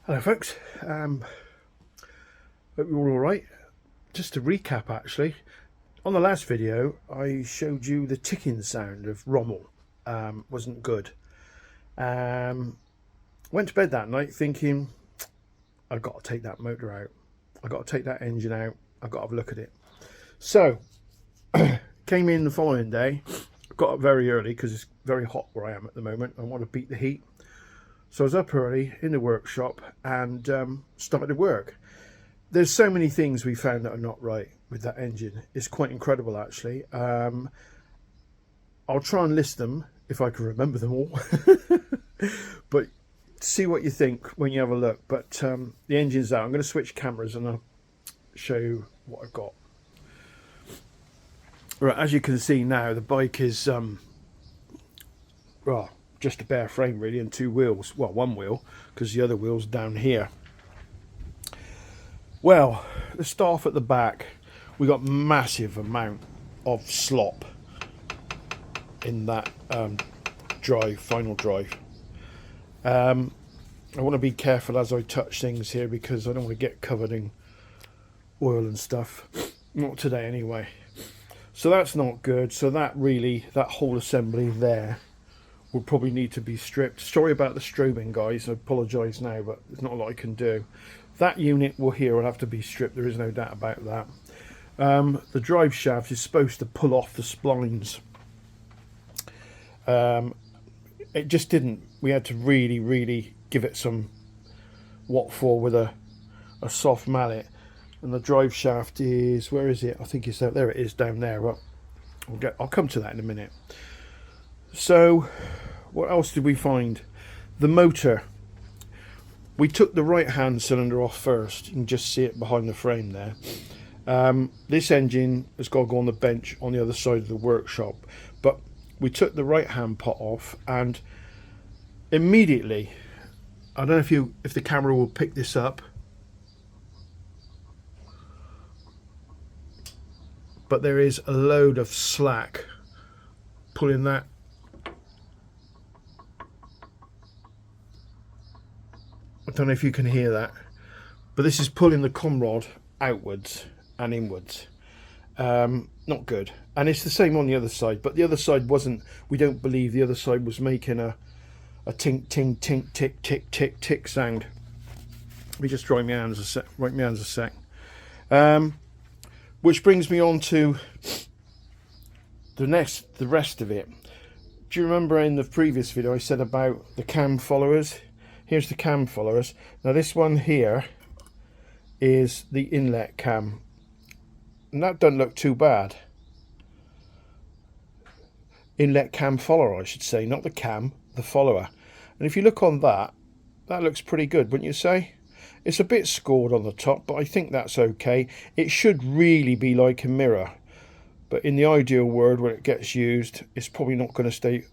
Hello folks, hope you're all alright. Just to recap actually, on the last video I showed you the ticking sound of Rommel. Wasn't good. Went to bed that night thinking, I've got to take that motor out, I've got to take that engine out, I've got to have a look at it. So, came in the following day, got up very early because it's very hot where I am at the moment. I want to beat the heat. So I was up early in the workshop and started work. There's so many things we found that are not right with that engine. It's quite incredible actually. I'll try and list them if I can remember them all. But see what you think when you have a look. But the engine's out. I'm going to switch cameras and I'll show you what I've got. Right, as you can see now, the bike is well, just a bare frame really and two wheels. Well, one wheel because the other wheel's down here. Well, let's start off at the back. We got massive amount of slop in that final drive. I want to be careful as I touch things here because I don't want to get covered in oil and stuff. Not today anyway. So that's not good. So that whole assembly there will probably need to be stripped. Sorry about the strobing, guys. I apologise now, but there's not a lot I can do. That unit will have to be stripped. There is no doubt about that. The drive shaft is supposed to pull off the splines. It just didn't. We had to really give it some what for with a soft mallet. And the drive shaft is, where is it? I think it's out there. It is down there. But I'll come to that in a minute. So, what else did we find? The motor. We took the right hand cylinder off first. You can just see it behind the frame there. This engine has got to go on the bench on the other side of the workshop. But we took the right hand pot off and immediately, I don't know if the camera will pick this up, but there is a load of slack pulling that. I don't know if you can hear that, but this is pulling the com rod outwards and inwards. Not good. And it's the same on the other side, but the other side wasn't. We don't believe the other side was making a tink tink tink tick tick tick tick sound. Let me just dry my hands a sec. Right, my hands a sec. Which brings me on to the rest of it. Do you remember in the previous video I said about the cam followers? Here's the cam followers. Now this one here is the inlet cam. And that doesn't look too bad. Inlet cam follower, I should say, not the cam, the follower. And if you look on that, that looks pretty good, wouldn't you say? It's a bit scored on the top, but I think that's okay. It should really be like a mirror. But in the ideal world, when it gets used, it's probably not going to stay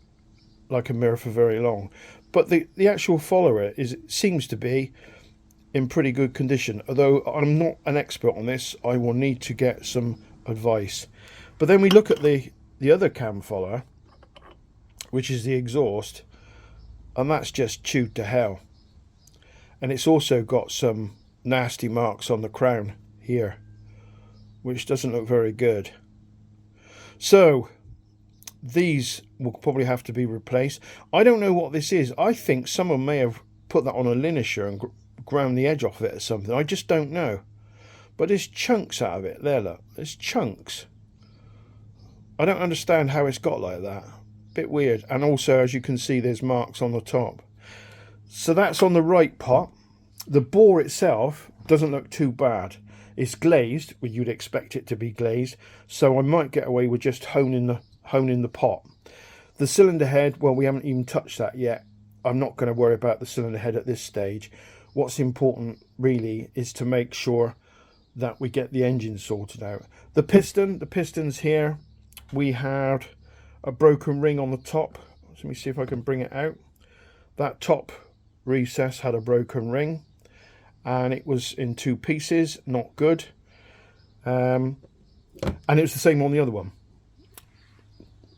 like a mirror for very long. But the actual follower seems to be in pretty good condition. Although I'm not an expert on this, I will need to get some advice. But then we look at the other cam follower, which is the exhaust, and that's just chewed to hell. And it's also got some nasty marks on the crown here, which doesn't look very good. So these will probably have to be replaced. I don't know what this is. I think someone may have put that on a linisher and ground the edge off it or something. I just don't know. But there's chunks out of it. There, look. There's chunks. I don't understand how it's got like that. Bit weird. And also, as you can see, there's marks on the top. So that's on the right pot. The bore itself doesn't look too bad. It's glazed, well, you'd expect it to be glazed. So I might get away with just honing the pot. The cylinder head, well, we haven't even touched that yet. I'm not going to worry about the cylinder head at this stage. What's important really is to make sure that we get the engine sorted out. The piston's here. We had a broken ring on the top. Let me see if I can bring it out. That top recess had a broken ring and it was in two pieces, not good. And it was the same on the other one.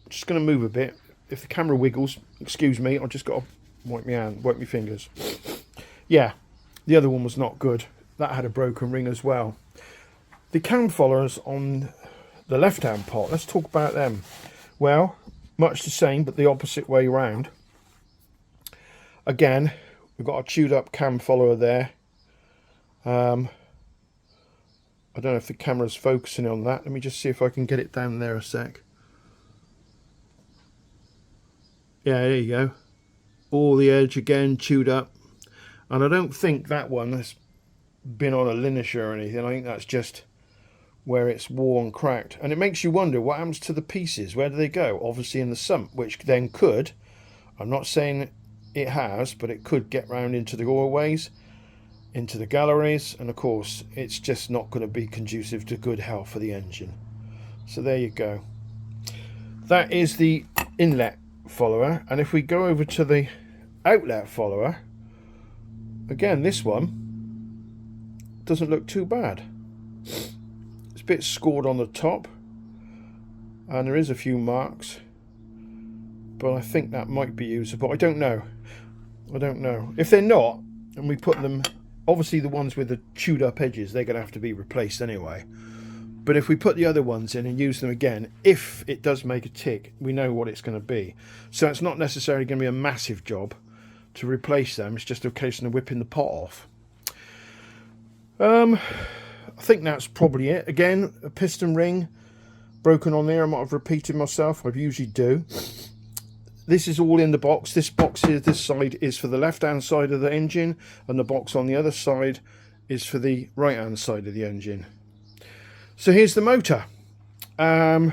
Just going to move a bit. If the camera wiggles, excuse me, I've just got to wipe my fingers. Yeah, The other one was not good. That had a broken ring as well. The cam followers on the left hand pot, let's talk about them. Well, much the same but the opposite way round. Again, we've got a chewed up cam follower there. I don't know if the camera's focusing on that. Let me just see if I can get it down there a sec. Yeah, there you go. All the edge again chewed up. And I don't think that one has been on a linisher or anything. I think that's just where it's worn, cracked. And it makes you wonder what happens to the pieces. Where do they go? Obviously in the sump, which then could, I'm not saying it has, but it could get round into the oilways, into the galleries, and of course it's just not going to be conducive to good health for the engine. So there you go. That is the inlet follower. And if we go over to the outlet follower, again, this one doesn't look too bad. It's a bit scored on the top and there is a few marks, but I think that might be usable. I don't know. If they're not, and we put them, obviously the ones with the chewed up edges, they're going to have to be replaced anyway. But if we put the other ones in and use them again, if it does make a tick, we know what it's going to be. So it's not necessarily going to be a massive job to replace them. It's just a case of whipping the pot off. I think that's probably it. Again, a piston ring broken on there. I might have repeated myself. I usually do. This is all in the box. This box here, this side is for the left hand side of the engine, and the box on the other side is for the right hand side of the engine. So here's the motor. All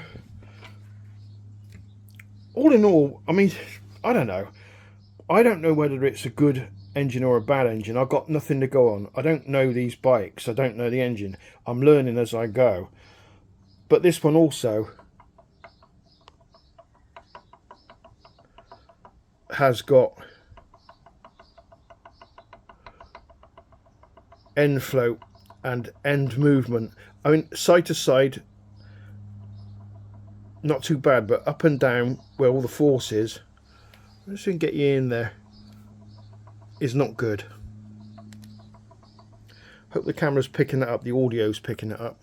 in all, I mean, I don't know. I don't know whether it's a good engine or a bad engine. I've got nothing to go on. I don't know these bikes. I don't know the engine. I'm learning as I go. But this one also has got end float and end movement. I mean, side to side, not too bad, but up and down where all the force is, let's see if we can get you in there, is not good. Hope the camera's picking that up, the audio's picking it up.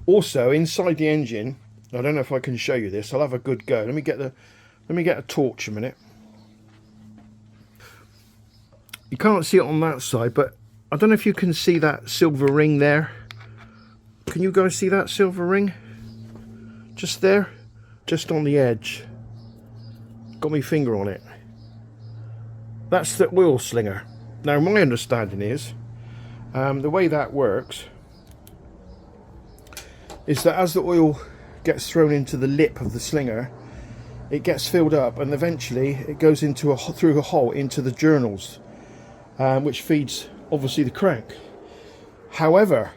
Also inside the engine, I don't know if I can show you this. I'll have a good go. Let me get a torch a minute. You can't see it on that side, but I don't know if you can see that silver ring there. Can you guys see that silver ring? Just there, just on the edge. Got my finger on it. That's the oil slinger. Now my understanding is, the way that works is that as the oil gets thrown into the lip of the slinger, it gets filled up and eventually it goes into through a hole into the journals, which feeds obviously the crank. However,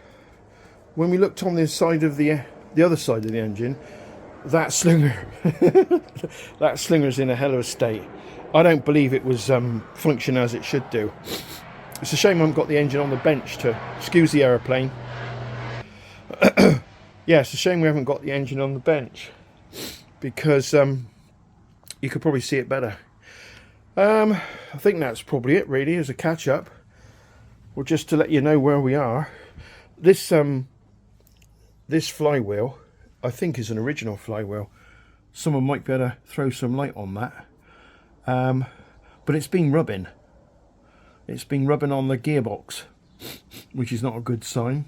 when we looked on the side of the other side of the engine, that slinger that slinger's in a hell of a state. I don't believe it was function as it should do. It's a shame I haven't got the engine on the bench to excuse the aeroplane. Yeah, it's a shame we haven't got the engine on the bench, because you could probably see it better. I think that's probably it really as a catch up, or just to let you know where we are. This this flywheel I think is an original flywheel. Someone might be able to throw some light on that. But it's been rubbing. It's been rubbing on the gearbox, which is not a good sign.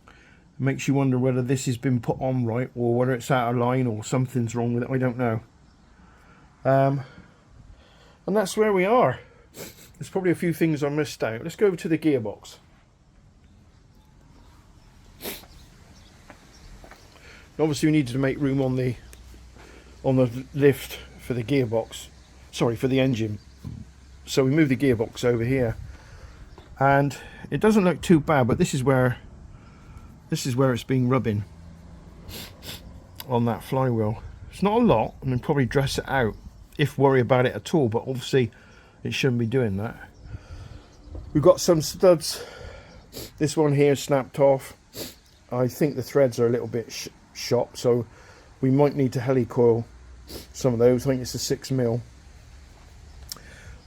It makes you wonder whether this has been put on right, or whether it's out of line, or something's wrong with it. I don't know. And that's where we are. There's probably a few things I missed out. Let's go over to the gearbox. Obviously we needed to make room on the lift for the gearbox, sorry, for the engine. So we moved the gearbox over here, and it doesn't look too bad, but this is where it's been rubbing on that flywheel. It's not a lot. I mean, probably dress it out if worry about it at all, but obviously it shouldn't be doing that. We've got some studs. This one here snapped off. I think the threads are a little bit shot, so we might need to helicoil some of those. I think it's a 6mm.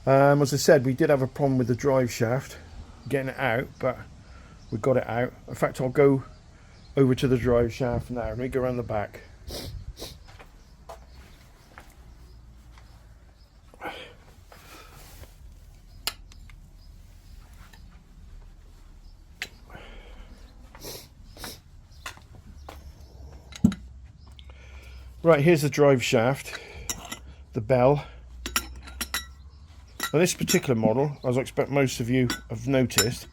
As I said, we did have a problem with the drive shaft getting it out, but we got it out. In fact, I'll go over to the drive shaft now. Let me go around the back. Right, here's the drive shaft, the bell. Now this particular model, as I expect most of you have noticed,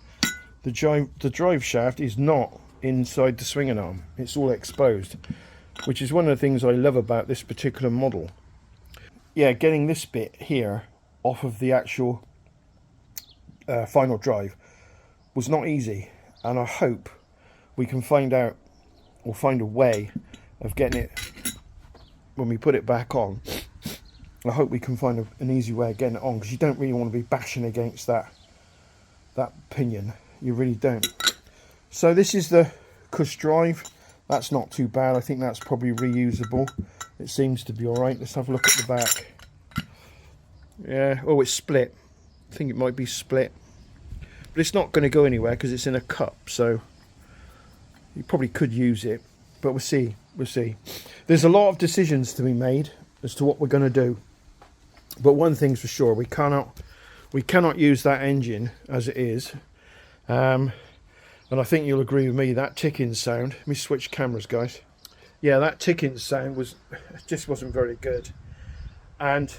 the drive shaft is not inside the swinging arm. It's all exposed, which is one of the things I love about this particular model. Yeah, getting this bit here off of the actual final drive was not easy, and I hope we can find out or find a way of getting it when we put it back on. I hope we can find an easy way of getting it on, because you don't really want to be bashing against that pinion. You really don't. So this is the cush drive. That's not too bad. I think that's probably reusable. It seems to be all right. Let's have a look at the back. Yeah, oh, it's split. I think it might be split, but it's not going to go anywhere because it's in a cup, so you probably could use it, but we'll see. There's a lot of decisions to be made as to what we're going to do, but one thing's for sure: we cannot use that engine as it is. And I think you'll agree with me, that ticking sound. Let me switch cameras, guys. Yeah, that ticking sound just wasn't very good. And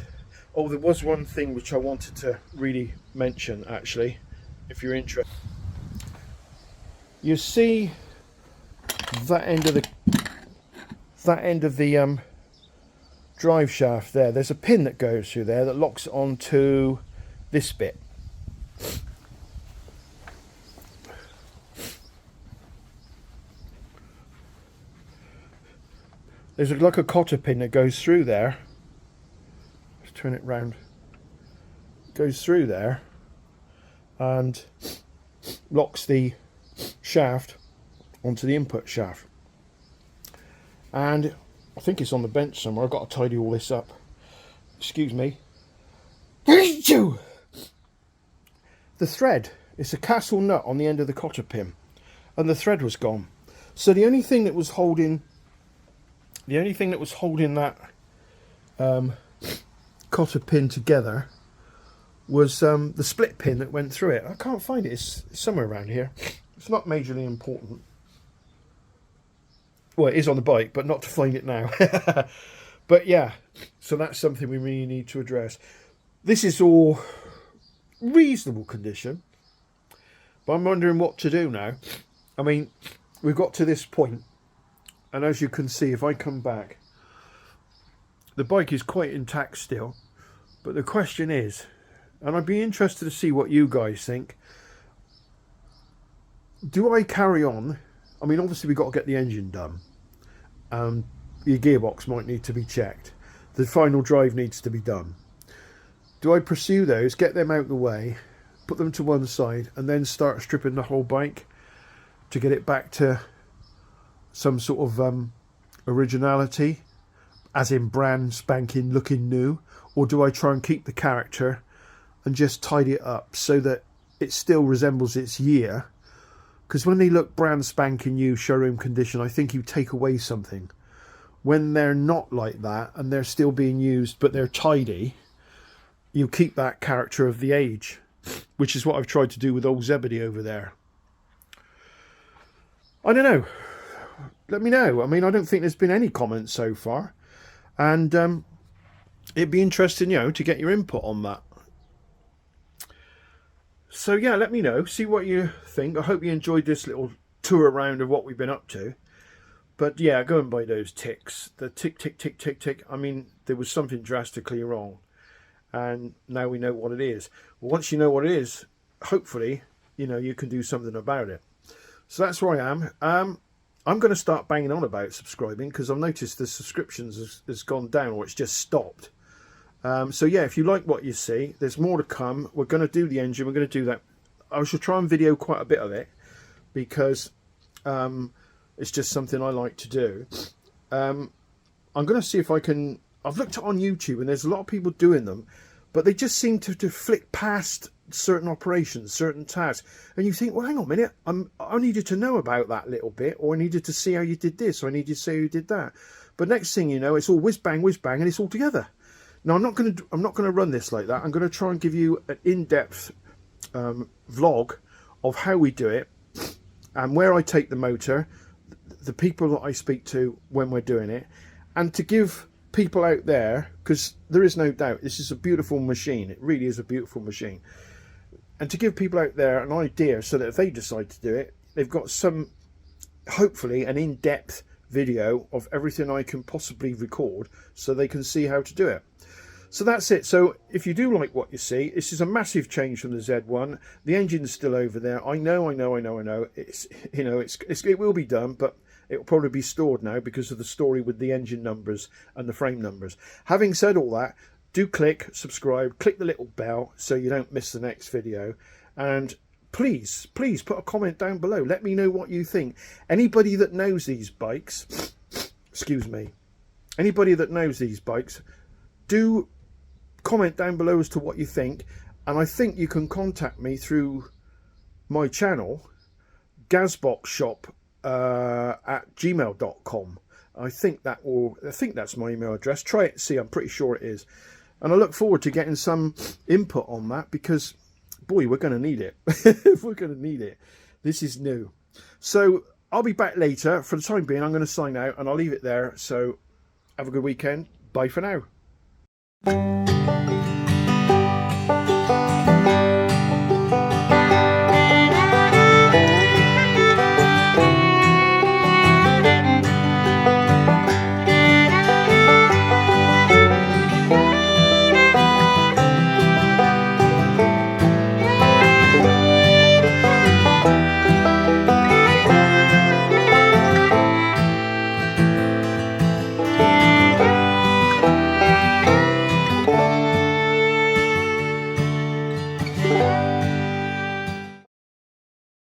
oh, there was one thing which I wanted to really mention, actually, if you're interested. You see that end of the drive shaft there. There's a pin that goes through there that locks it onto this bit. There's like a cotter pin that goes through there. Let's turn it round. Goes through there and locks the shaft onto the input shaft. And I think it's on the bench somewhere. I've got to tidy all this up. Excuse me. The thread, it's a castle nut on the end of the cotter pin, and the thread was gone. So the only thing that was holding that cotter pin together was the split pin that went through it. I can't find it. It's somewhere around here. It's not majorly important. Well, it is on the bike, but not to find it now. But yeah, so that's something we really need to address. This is all reasonable condition, but I'm wondering what to do now. I mean, we've got to this point, and as you can see, if I come back, the bike is quite intact still. But the question is, and I'd be interested to see what you guys think, do I carry on? I mean, obviously we've got to get the engine done. Your gearbox might need to be checked. The final drive needs to be done. Do I pursue those, get them out of the way, put them to one side, and then start stripping the whole bike to get it back to some sort of originality, as in brand spanking looking new? Or do I try and keep the character and just tidy it up so that it still resembles its year? Because when they look brand spanking new, showroom condition, I think you take away something. When they're not like that and they're still being used but they're tidy, you keep that character of the age, which is what I've tried to do with old Zebedee over there. I don't know. Let me know. I mean, I don't think there's been any comments so far, and it'd be interesting, you know, to get your input on that. So yeah, let me know, see what you think. I hope you enjoyed this little tour around of what we've been up to. But yeah, go and buy those ticks. The tick, tick, tick, tick, tick. I mean, there was something drastically wrong, and now we know what it is. Well, once you know what it is, hopefully, you know, you can do something about it. So that's where I am. I'm going to start banging on about subscribing, because I've noticed the subscriptions has gone down, or it's just stopped. So yeah, if you like what you see, there's more to come. We're going to do the engine. We're going to do that. I shall try and video quite a bit of it, because it's just something I like to do. I'm going to see if I can... I've looked on YouTube, and there's a lot of people doing them, but they just seem to flick past certain operations, certain tasks, and you think, well, hang on a minute, I needed to know about that little bit, or I needed to see how you did this, or I needed to see how you did that. But next thing you know, it's all whiz bang, and it's all together. Now I'm not going to run this like that. I'm going to try and give you an in-depth vlog of how we do it and where I take the motor, the people that I speak to when we're doing it, and to give people out there, because there is no doubt this is a beautiful machine, it really is a beautiful machine, and to give people out there an idea so that if they decide to do it, they've got some, hopefully an in-depth video of everything I can possibly record so they can see how to do it. So that's it. So if you do like what you see, this is a massive change from the Z1. The engine's still over there. I know. It's, you know, it will be done, but it will probably be stored now because of the story with the engine numbers and the frame numbers. Having said all that, do click subscribe, click the little bell so you don't miss the next video, and please put a comment down below. Let me know what you think. Anybody that knows these bikes, excuse me, anybody that knows these bikes, do comment down below as to what you think. And I think you can contact me through my channel, gazboxshop at gmail.com. I think that's my email address. Try it, see, I'm pretty sure it is. And I look forward to getting some input on that, because boy, we're going to need it. We're going to need it. This is new. So I'll be back later. For the time being, I'm going to sign out and I'll leave it there. So have a good weekend. Bye for now.